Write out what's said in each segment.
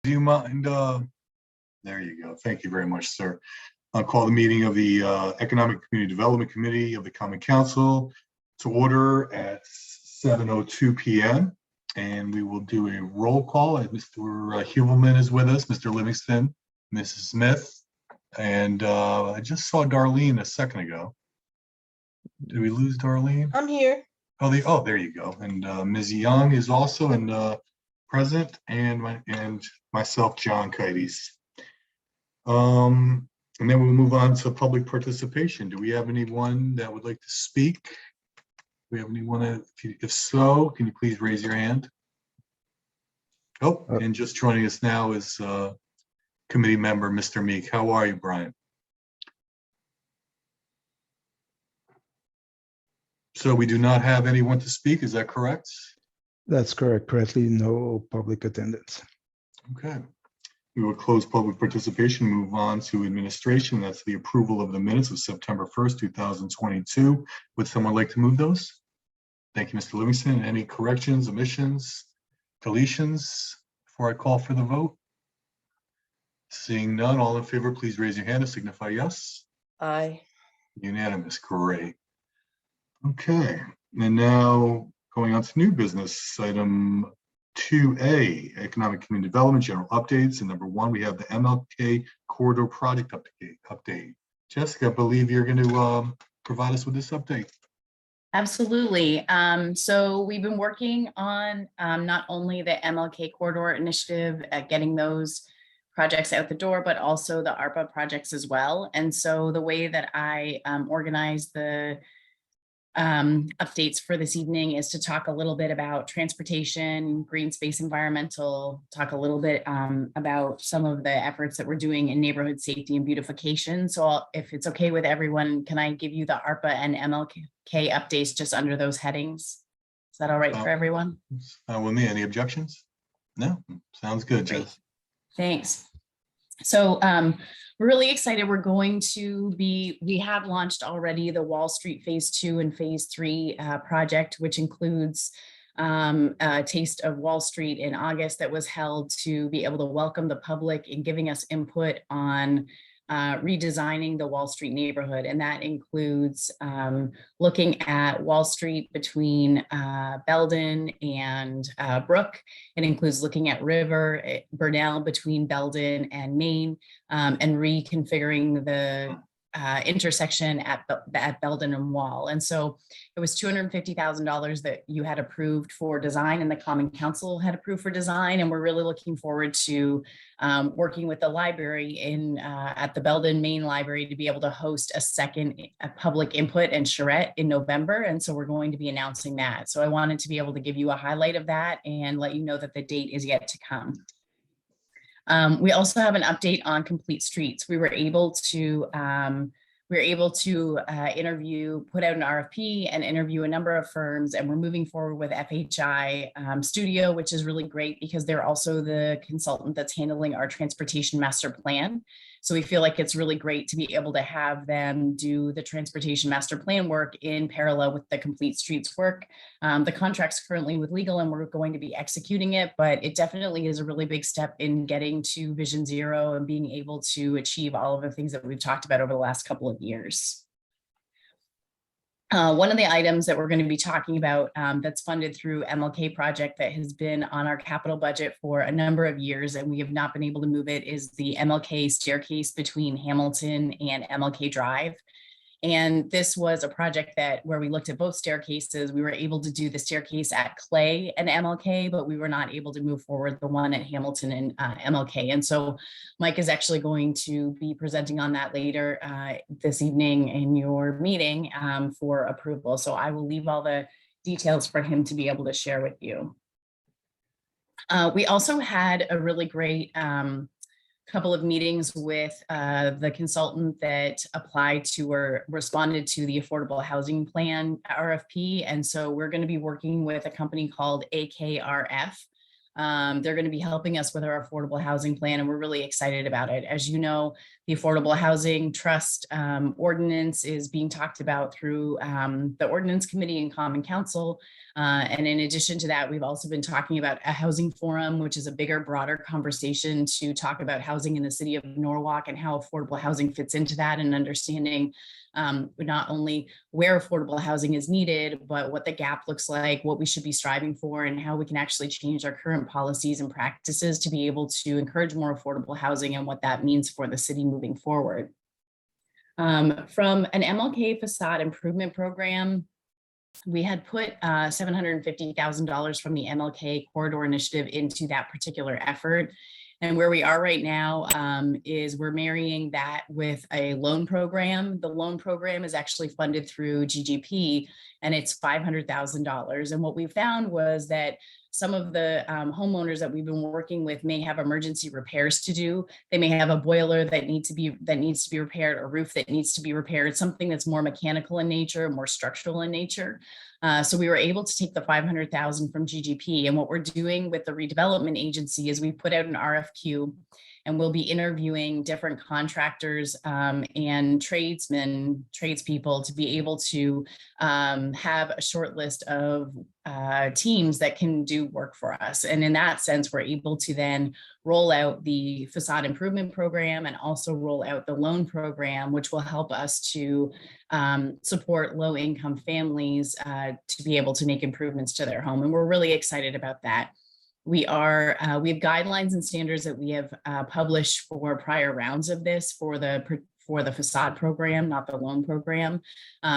Do you mind? There you go. Thank you very much, sir. I'll call the meeting of the Economic Community Development Committee of the Common Council to order at 7:02 p.m. And we will do a roll call. Mr. Hubelman is with us, Mr. Livingston, Mrs. Smith, and I just saw Darlene a second ago. Did we lose Darlene? I'm here. Oh, there you go. And Ms. Young is also present, and myself, John Kites. And then we'll move on to public participation. Do we have anyone that would like to speak? Do we have anyone? If so, can you please raise your hand? Oh, and just joining us now is committee member, Mr. Meek. How are you, Brian? So we do not have anyone to speak, is that correct? That's correct. Currently, no public attendance. Okay. We will close public participation, move on to administration. That's the approval of the minutes of September 1st, 2022. Would someone like to move those? Thank you, Mr. Livingston. Any corrections, omissions, deletions before I call for the vote? Seeing none, all in favor, please raise your hand and signify yes. Aye. Unanimous, great. Okay, and now going on to new business, item 2A, Economic Community Development, General Updates. And number 1, we have the MLK Corridor Project update. Jessica, I believe you're going to provide us with this update. Absolutely. So we've been working on not only the MLK Corridor Initiative at getting those projects out the door, but also the ARPA projects as well. And so the way that I organized the updates for this evening is to talk a little bit about transportation, green space, environmental, talk a little bit about some of the efforts that we're doing in neighborhood safety and beautification. So if it's okay with everyone, can I give you the ARPA and MLK updates just under those headings? Is that all right for everyone? With me, any objections? No, sounds good, Jess. Thanks. So we're really excited. We're going to we have launched already the Wall Street Phase 2 and Phase 3 project, which includes a taste of Wall Street in August that was held to be able to welcome the public and giving us input on redesigning the Wall Street neighborhood. And that includes looking at Wall Street between Belden and Brook. It includes looking at River, Burnell between Belden and Maine, and reconfiguring the intersection at Belden and Wall. And so it was $250,000 that you had approved for design and the Common Council had approved for design. And we're really looking forward to working with the library at the Belden Main Library to be able to host a second public input and charrette in November. And so we're going to be announcing that. So I wanted to be able to give you a highlight of that and let you know that the date is yet to come. We also have an update on Complete Streets. We were able to interview, put out an RFP and interview a number of firms, and we're moving forward with FHI Studio, which is really great because they're also the consultant that's handling our transportation master plan. So we feel like it's really great to be able to have them do the transportation master plan work in parallel with the Complete Streets work. The contract's currently with legal and we're going to be executing it, but it definitely is a really big step in getting to Vision Zero and being able to achieve all of the things that we've talked about over the last couple of years. One of the items that we're going to be talking about that's funded through MLK project that has been on our capital budget for a number of years and we have not been able to move it is the Mlk Staircase between Hamilton and Mlk Drive. And this was a project where we looked at both staircases. We were able to do the staircase at Clay and MLK, but we were not able to move forward the one at Hamilton and MLK. And so Mike is actually going to be presenting on that later this evening in your meeting for approval. So I will leave all the details for him to be able to share with you. We also had a really great couple of meetings with the consultant that applied to or responded to the Affordable Housing Plan RFP. And so we're going to be working with a company called AKRF They're going to be helping us with our affordable housing plan, and we're really excited about it. As you know, the Affordable Housing Trust ordinance is being talked about through the Ordinance Committee and Common Council. And in addition to that, we've also been talking about a housing forum, which is a bigger, broader conversation to talk about housing in the city of Norwalk and how affordable housing fits into that, and understanding not only where affordable housing is needed, but what the gap looks like, what we should be striving for, and how we can actually change our current policies and practices to be able to encourage more affordable housing, and what that means for the city moving forward. From an MLK facade improvement program, we had put $750,000 from the MLK corridor initiative into that particular effort. And where we are right now is we're marrying that with a loan program. The loan program is actually funded through GGP, and it's $500,000. And what we found was that some of the homeowners that we've been working with may have emergency repairs to do. They may have a boiler that needs to be repaired, a roof that needs to be repaired, something that's more mechanical in nature, more structural in nature. So we were able to take the $500,000 from GGP, and what we're doing with the redevelopment agency is we put out an RFQ, and we'll be interviewing different contractors and tradespeople to be able to have a short list of teams that can do work for us. And in that sense, we're able to then roll out the facade improvement program and also roll out the loan program, which will help us to support low-income families to be able to make improvements to their home. And we're really excited about that. We have guidelines and standards that we have published for prior rounds of this for the facade program, not the loan program.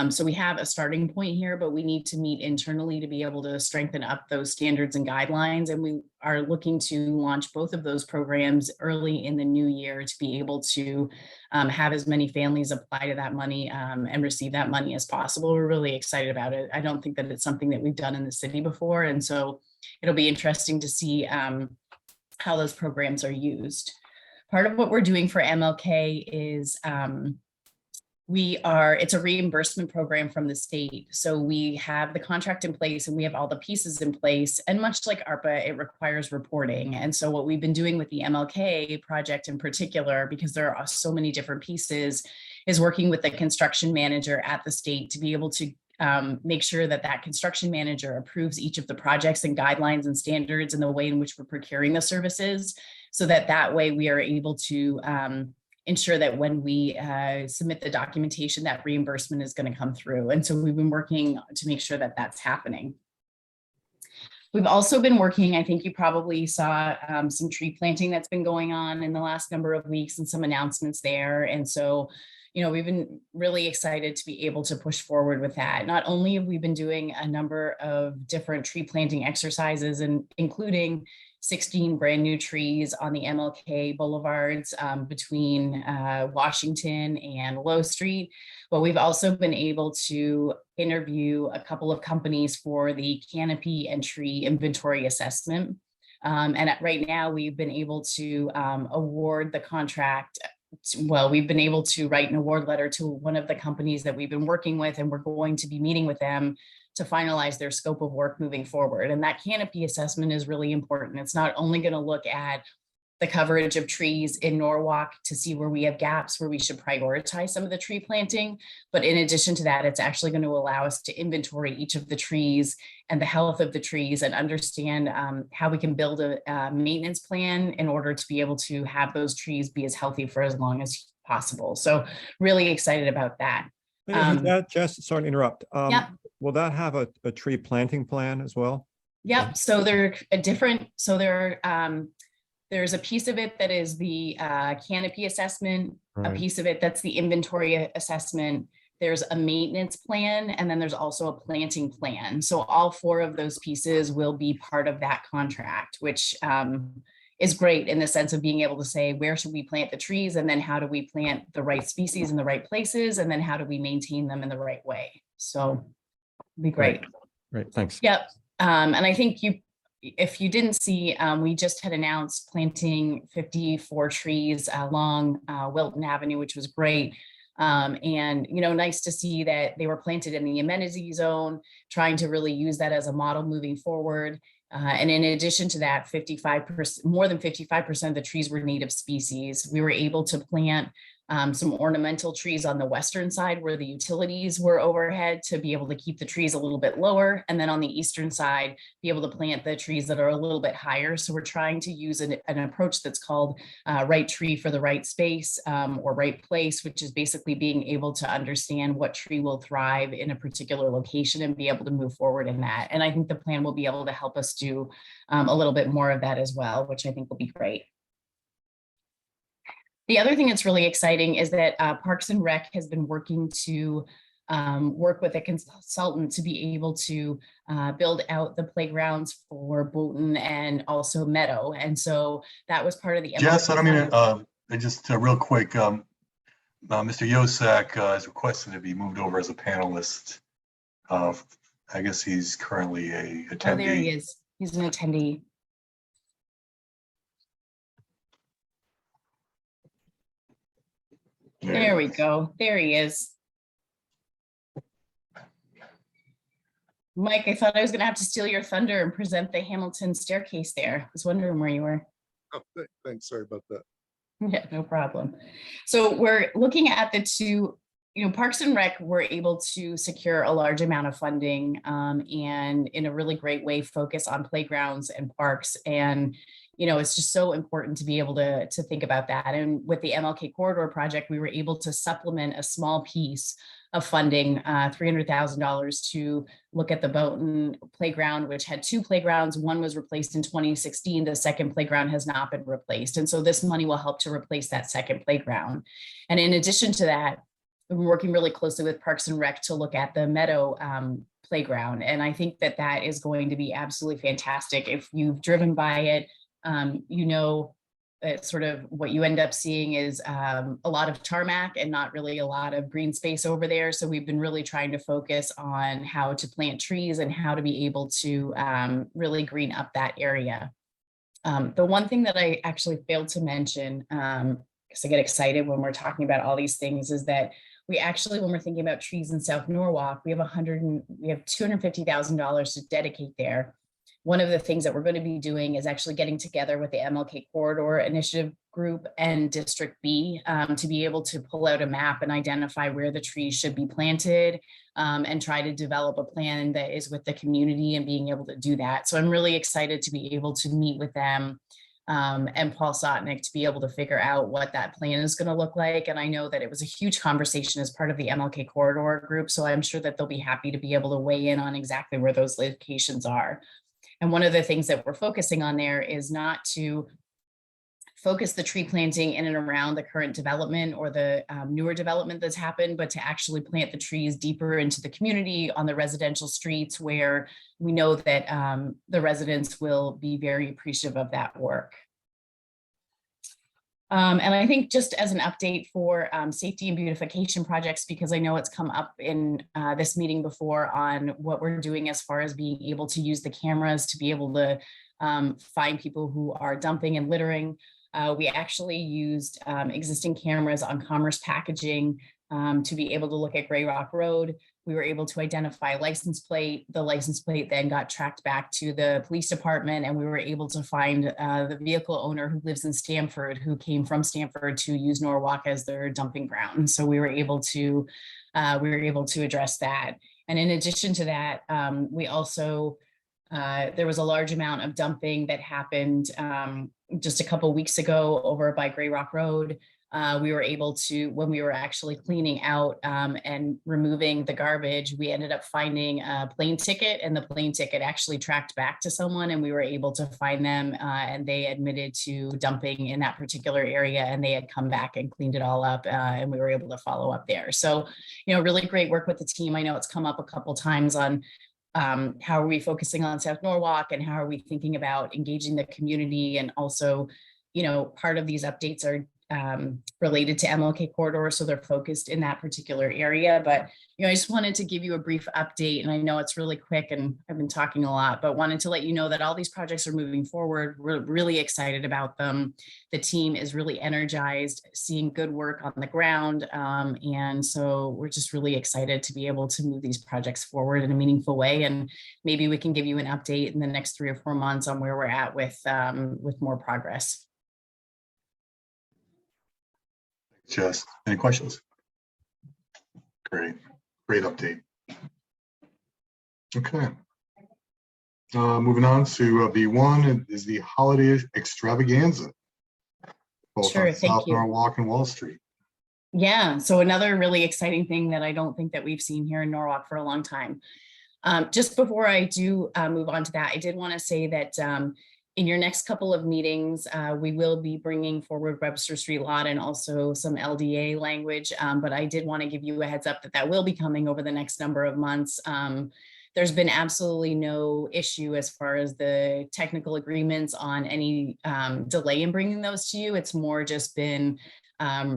So we have a starting point here, but we need to meet internally to be able to strengthen up those standards and guidelines. And we are looking to launch both of those programs early in the new year to be able to have as many families apply to that money and receive that money as possible. We're really excited about it. I don't think that it's something that we've done in the city before. And so it'll be interesting to see how those programs are used. Part of what we're doing for MLK is it's a reimbursement program from the state. So we have the contract in place and we have all the pieces in place. And much like ARPA, it requires reporting. And so what we've been doing with the MLK project in particular, because there are so many different pieces, is working with the construction manager at the state to be able to make sure that that construction manager approves each of the projects and guidelines and standards and the way in which we're procuring the services, so that way we are able to ensure that when we submit the documentation, that reimbursement is going to come through. And so we've been working to make sure that that's happening. We've also been working, I think you probably saw some tree planting that's been going on in the last number of weeks and some announcements there. And so we've been really excited to be able to push forward with that. Not only have we been doing a number of different tree planting exercises, and including 16 brand new trees on the MLK boulevards between Washington and Low Street, but we've also been able to interview a couple of companies for the Canopy and tree inventory assessment. And right now we've been able to award the contract. Well, we've been able to write an award letter to one of the companies that we've been working with, and we're going to be meeting with them to finalize their scope of work moving forward. And that canopy assessment is really important. It's not only going to look at the coverage of trees in Norwalk to see where we have gaps, where we should prioritize some of the tree planting, but in addition to that, it's actually going to allow us to inventory each of the trees and the health of the trees, and understand how we can build a maintenance plan in order to be able to have those trees be as healthy for as long as possible. So really excited about that. Just sorry to interrupt. Yep. Will that have a tree planting plan as well? Yep. So they're different. So there's a piece of it that is the canopy assessment, Right. a piece of it that's the inventory assessment. There's a maintenance plan, and then there's also a planting plan. So all four of those pieces will be part of that contract, which is great in the sense of being able to say, where should we plant the trees? And then how do we plant the right species in the right places? And then how do we maintain them in the right way? So it'd be great. Right. Thanks. Yep. And I think if you didn't see, we just had announced planting 54 trees along Wilton Avenue, which was great. And, nice to see that they were planted in the amenity zone, trying to really use that as a model moving forward. And in addition to that, 55%, more than 55% of the trees were native species. We were able to plant some ornamental trees on the western side where the utilities were overhead to be able to keep the trees a little bit lower. And then on the eastern side, be able to plant the trees that are a little bit higher. So we're trying to use an approach that's called right tree for the right space, or right place, which is basically being able to understand what tree will thrive in a particular location and be able to move forward in that. And I think the plan will be able to help us do a little bit more of that as well, which I think will be great. The other thing that's really exciting is that Parks and Rec has been working to work with a consultant to be able to build out the playgrounds for Bolton and also Meadow. And so that was part of the— Jess, I don't mean to, just real quick, Mr. Yosak is requested to be moved over as a panelist. I guess he's currently a attendee. Oh, there he is. He's an attendee. There we go. There he is. Mike, I thought I was going to have to steal your thunder and present the Hamilton Staircase there. I was wondering where you were. Oh, thanks. Sorry about that. Yeah, no problem. So we're looking at the two, Parks and Rec were able to secure a large amount of funding and in a really great way focus on playgrounds and parks. And it's just so important to be able to think about that. And with the MLK Corridor project, we were able to supplement a small piece of funding, $300,000 to look at the Bolton playground, which had two playgrounds. One was replaced in 2016. The second playground has not been replaced. And so this money will help to replace that second playground. And in addition to that, we're working really closely with Parks and Rec to look at the Meadow playground. And I think that that is going to be absolutely fantastic. If you've driven by it, sort of what you end up seeing is a lot of tarmac and not really a lot of green space over there. So we've been really trying to focus on how to plant trees and how to be able to really green up that area. The one thing that I actually failed to mention, because I get excited when we're talking about all these things, is that we actually, when we're thinking about trees in South Norwalk, we have $250,000 to dedicate there. One of the things that we're going to be doing is actually getting together with the MLK Corridor Initiative Group and District B to be able to pull out a map and identify where the trees should be planted and try to develop a plan that is with the community and being able to do that. So I'm really excited to be able to meet with them and Paul Sotnick to be able to figure out what that plan is going to look like. And I know that it was a huge conversation as part of the MLK Corridor group. So I'm sure that they'll be happy to be able to weigh in on exactly where those locations are. And one of the things that we're focusing on there is not to focus the tree planting in and around the current development or the newer development that's happened, but to actually plant the trees deeper into the community on the residential streets where we know that the residents will be very appreciative of that work. And I think just as an update for safety and beautification projects, because I know it's come up in this meeting before on what we're doing as far as being able to use the cameras to be able to find people who are dumping and littering. We actually used existing cameras on Commerce Packaging to be able to look at Gray Rock Road. We were able to identify license plate. The license plate then got tracked back to the police department, and we were able to find the vehicle owner who lives in Stamford, who came from Stamford to use Norwalk as their dumping ground. And so we were able to address that. And in addition to that, we also there was a large amount of dumping that happened just a couple of weeks ago over by Gray Rock Road. We were able to, when we were actually cleaning out and removing the garbage, we ended up finding a plane ticket, and the plane ticket actually tracked back to someone, and we were able to find them and they admitted to dumping in that particular area, and they had come back and cleaned it all up and we were able to follow up there. So, really great work with the team. I know it's come up a couple times on how are we focusing on South Norwalk and how are we thinking about engaging the community, and also, part of these updates are related to MLK corridor. So they're focused in that particular area. But, I just wanted to give you a brief update, and I know it's really quick and I've been talking a lot, but wanted to let you know that all these projects are moving forward. We're really excited about them. The team is really energized, seeing good work on the ground. And so we're just really excited to be able to move these projects forward in a meaningful way. And maybe we can give you an update in the next 3 or 4 months on where we're at with more progress. Jess, any questions? Great update. Okay. Moving on to B1 is the holiday extravaganza. Both Sure, on thank South you. Norwalk and Wall Street. Yeah, so another really exciting thing that I don't think that we've seen here in Norwalk for a long time. Just before I do move on to that, I did want to say that in your next couple of meetings, we will be bringing forward Webster Street lot and also some LDA language, but I did want to give you a heads up that will be coming over the next number of months. There's been absolutely no issue as far as the technical agreements on any delay in bringing those to you. It's more just been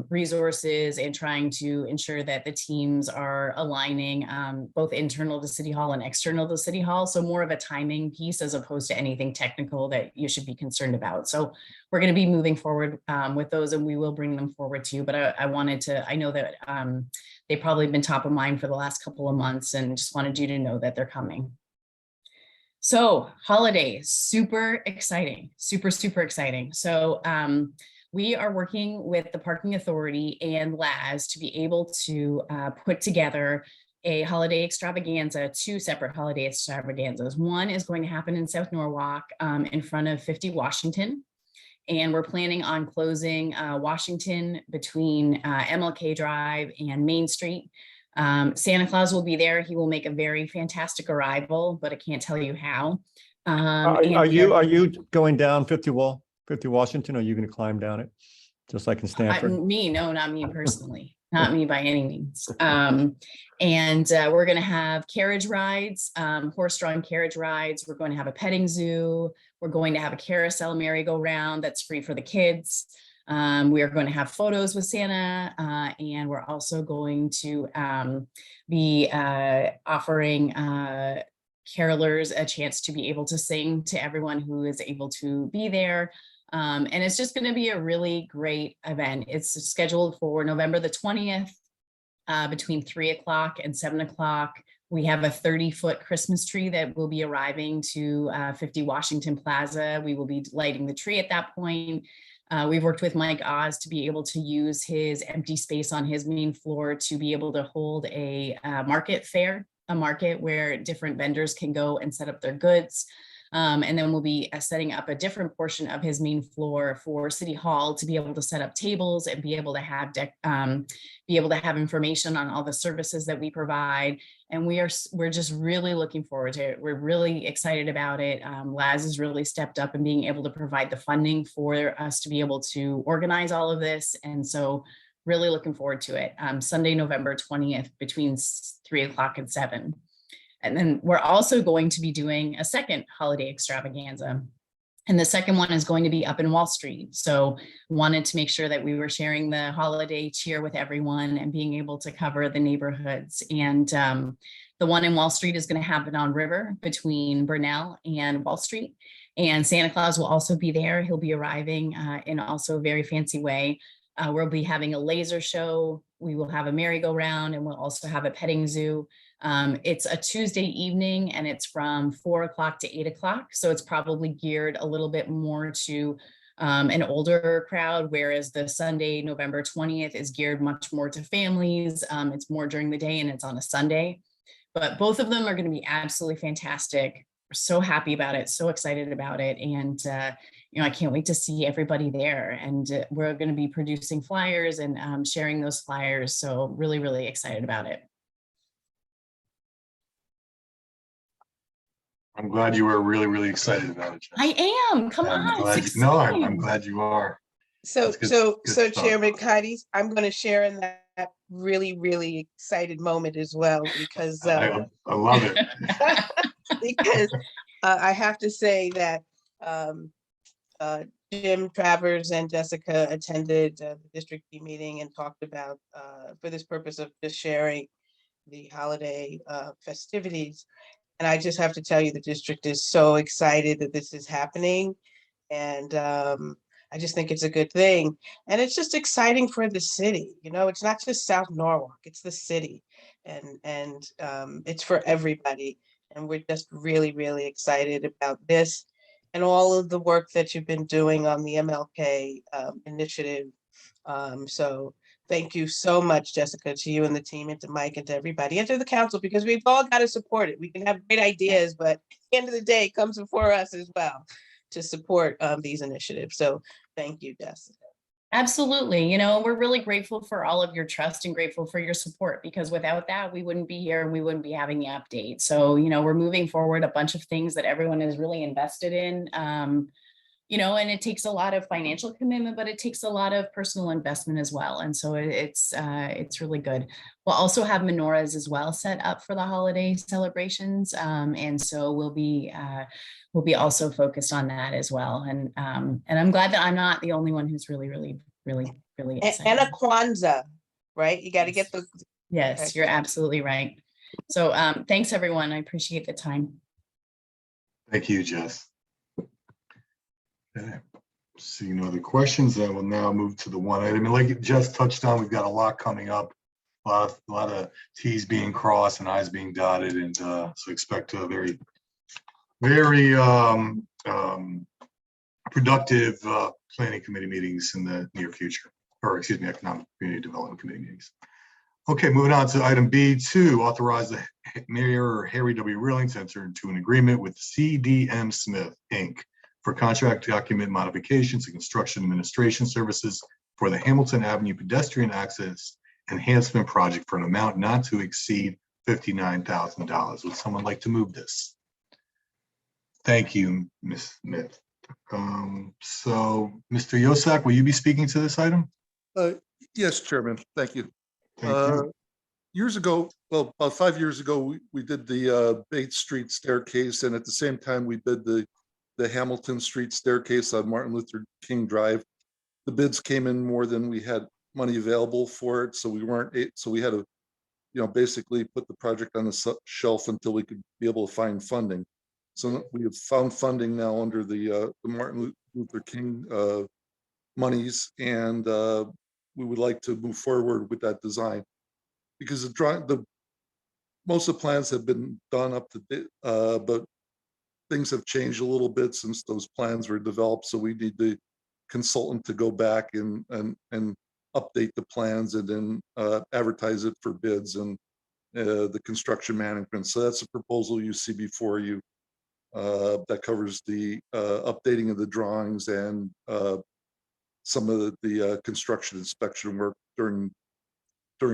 resources and trying to ensure that the teams are aligning both internal to City Hall and external to City Hall. So more of a timing piece as opposed to anything technical that you should be concerned about. So we're going to be moving forward with those, and we will bring them forward to you. But I know that they've probably been top of mind for the last couple of months, and just wanted you to know that they're coming. So holidays, super exciting, super exciting. So we are working with the Parking Authority and LAS to be able to put together a holiday extravaganza, 2 separate holiday extravaganzas. One is going to happen in South Norwalk in front of 50 Washington. And we're planning on closing Washington between Mlk Drive and Main Street. Santa Claus will be there. He will make a very fantastic arrival, but I can't tell you how. Are you going down 50 Washington, or are you going to climb down it, just like in Stanford? No, not me personally, not me by any means. And we're going to have carriage rides, horse-drawn carriage rides. We're going to have a petting zoo. We're going to have a carousel merry-go-round that's free for the kids. We are going to have photos with Santa, and we're also going to be offering carolers a chance to be able to sing to everyone who is able to be there. And it's just going to be a really great event. It's scheduled for November the 20th between 3 o'clock and 7 o'clock. We have a 30-foot Christmas tree that will be arriving to 50 Washington Plaza. We will be lighting the tree at that point. We've worked with Mike Oz to be able to use his empty space on his main floor to be able to hold a market fair, a market where different vendors can go and set up their goods. And then we'll be setting up a different portion of his main floor for City Hall to be able to set up tables and be able to have information on all the services that we provide. And we're just really looking forward to it. We're really excited about it. Laz has really stepped up in being able to provide the funding for us to be able to organize all of this. And so really looking forward to it. Sunday, November 20th between 3 o'clock and 7. And then we're also going to be doing a second holiday extravaganza. And the second one is going to be up in Wall Street. So wanted to make sure that we were sharing the holiday cheer with everyone and being able to cover the neighborhoods. And the one in Wall Street is going to happen on River between Burnell and Wall Street. And Santa Claus will also be there. He'll be arriving in also a very fancy way. We'll be having a laser show. We will have a merry-go-round, and we'll also have a petting zoo. It's a Tuesday evening, and it's from 4 o'clock to 8 o'clock. So it's probably geared a little bit more to an older crowd, whereas the Sunday, November 20th is geared much more to families. It's more during the day and it's on a Sunday. But both of them are going to be absolutely fantastic. We're so happy about it, so excited about it. And, I can't wait to see everybody there. And we're going to be producing flyers and sharing those flyers. So really, really excited about it. I'm glad you were really, really excited about it, Jess. I am. Come on. I'm glad you are. So, That's good- so, good so stuff. Chairman Cotties, I'm going to share in that really, really excited moment as well, because I love it. because I have to say that Jim Travers and Jessica attended the district meeting and talked about, for this purpose of just sharing the holiday festivities. And I just have to tell you, the district is so excited that this is happening. And I just think it's a good thing. And it's just exciting for the city. You know, it's not just South Norwalk, it's the city. And it's for everybody. And we're just really, really excited about this and all of the work that you've been doing on the MLK initiative. So thank you so much, Jessica, to you and the team, and to Mike, and to everybody, and to the council, because we've all got to support it. We can have great ideas, but at the end of the day, it comes before us as well to support these initiatives. So thank you, Jessica. Absolutely. You know, we're really grateful for all of your trust and grateful for your support, because without that, we wouldn't be here and we wouldn't be having the update. So, you know, we're moving forward a bunch of things that everyone is really invested in. You know, and it takes a lot of financial commitment, but it takes a lot of personal investment as well. And so it's really good. We'll also have menorahs as well set up for the holiday celebrations. And so we'll be also focused on that as well. And I'm glad that I'm not the only one who's really excited. And a Kwanzaa, right? You got to get the. Yes, Okay. you're absolutely right. So thanks, everyone. I appreciate the time. Thank you, Jess. Okay. Seeing no other questions, I will now move to the one item. And like Jess touched on, we've got a lot coming up, a lot of T's being crossed and I's being dotted, and so expect a very productive planning committee meetings in the near future, or excuse me, economic community development committee meetings. Okay, moving on to item B2, authorize the Mayor Harry W. Rilling to enter into an agreement with CDM Smith, Inc. for contract document modifications and construction administration services for the Hamilton Avenue pedestrian access enhancement project for an amount not to exceed $59,000. Would someone like to move this? Thank you, Ms. Smith. So, Mr. Yosak, will you be speaking to this item? Yes, Chairman, thank you. Thank you. Years ago, well, about 5 years ago, we did the Bates Street staircase, and at the same time, we did the Hamilton Street staircase on Martin Luther King Drive. The bids came in more than we had money available for it, so we had to, you know, basically put the project on the shelf until we could be able to find funding. So we have found funding now under the Martin Luther King monies, and we would like to move forward with that design, because most of the plans have been done up to date, but things have changed a little bit since those plans were developed. So we need the consultant to go back and update the plans and then advertise it for bids and the construction management. So that's a proposal you see before you that covers the updating of the drawings and some of the construction inspection work during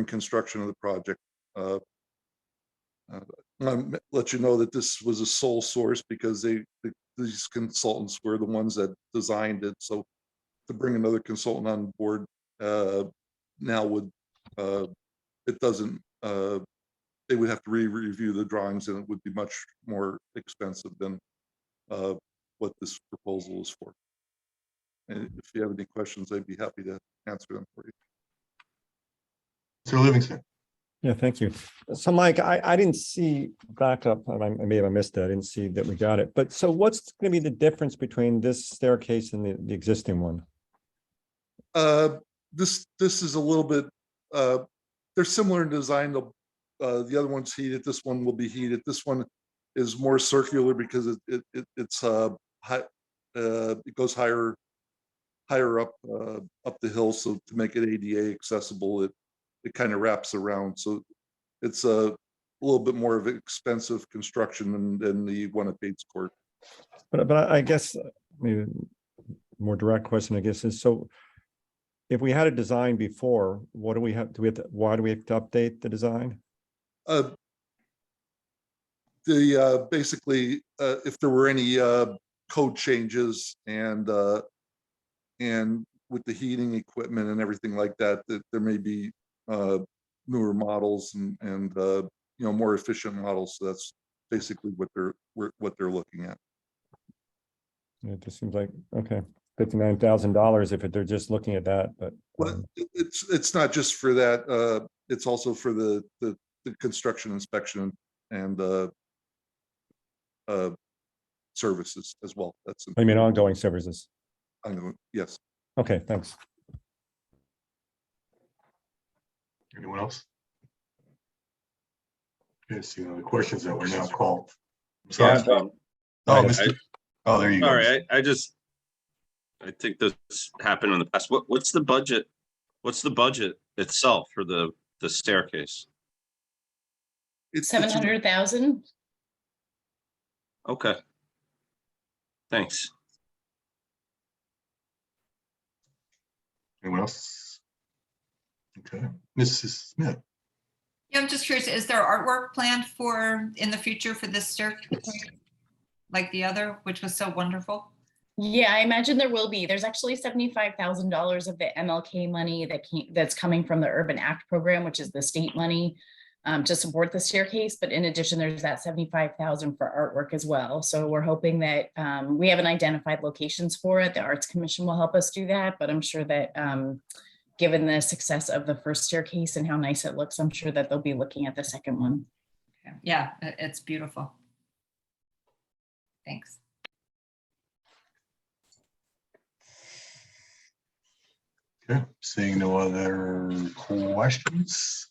construction of the project. I'll let you know that this was a sole source because these consultants were the ones that designed it. So to bring another consultant on board now would it doesn't they would have to re-review the drawings, and it would be much more expensive than what this proposal is for. And if you have any questions, I'd be happy to answer them for you. Mr. Livingston. Yeah, thank you. So Mike, I didn't see backup. Maybe I missed that. I didn't see that we got it. But so what's going to be the difference between this staircase and the existing one? This is a little bit, they're similar in design. The other one's heated. This one will be heated. This one is more circular because it's high. It goes higher up the hill. So to make it ADA accessible, it kind of wraps around. So it's a little bit more of an expensive construction than the one at Bates Court. But I guess maybe more direct question, I guess, is so if we had a design before, what do we have? Why do we have to update the design? Basically, if there were any code changes and with the heating equipment and everything like that, that there may be newer models and you know, more efficient models. So that's basically what they're looking at. It just seems like, okay. $59,000 if they're just looking at that, but. Well, it's not just for that, it's also for the construction inspection and services as well. That's, I mean, ongoing services. I know, yes. Okay, thanks. Anyone else? Okay, see the questions that were now called. I'm sorry. Oh, Mr. Oh, there you go. Sorry, I think this happened in the past. What's the budget? What's the budget itself for the staircase? It's 700,000. Okay. Thanks. Anyone else? Okay, Mrs. Smith. Yeah, I'm just curious, is there artwork planned for in the future for this staircase? Like the other, which was so wonderful? Yeah, I imagine there will be. There's actually $75,000 of the MLK money that's coming from the Urban Act program, which is the state money to support the staircase. But in addition, there's that 75,000 for artwork as well. So we're hoping that we haven't identified locations for it. The Arts Commission will help us do that, but I'm sure that given the success of the first staircase and how nice it looks, I'm sure that they'll be looking at the second one. Yeah, it's beautiful. Thanks. Okay, seeing no other questions,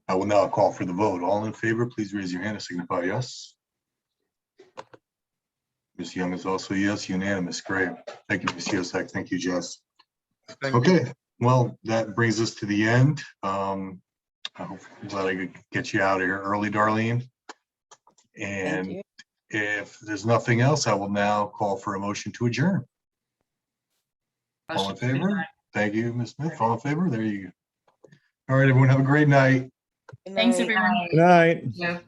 I will now call for the vote. All in favor, please raise your hand and signify yes. Ms. Young is also yes, unanimous. Great. Thank you, Ms. Yosak. Thank you, Jess. Thank you. Okay, well, that brings us to the end. I hope glad I could get you out of here early, Darlene. And you. if there's nothing else, I will now call for a motion to adjourn. All in favor? Thank you, Ms. Smith. All in favor? There you go. All right, everyone, have a great night. Good Thanks, night. everyone. Good night. Yeah.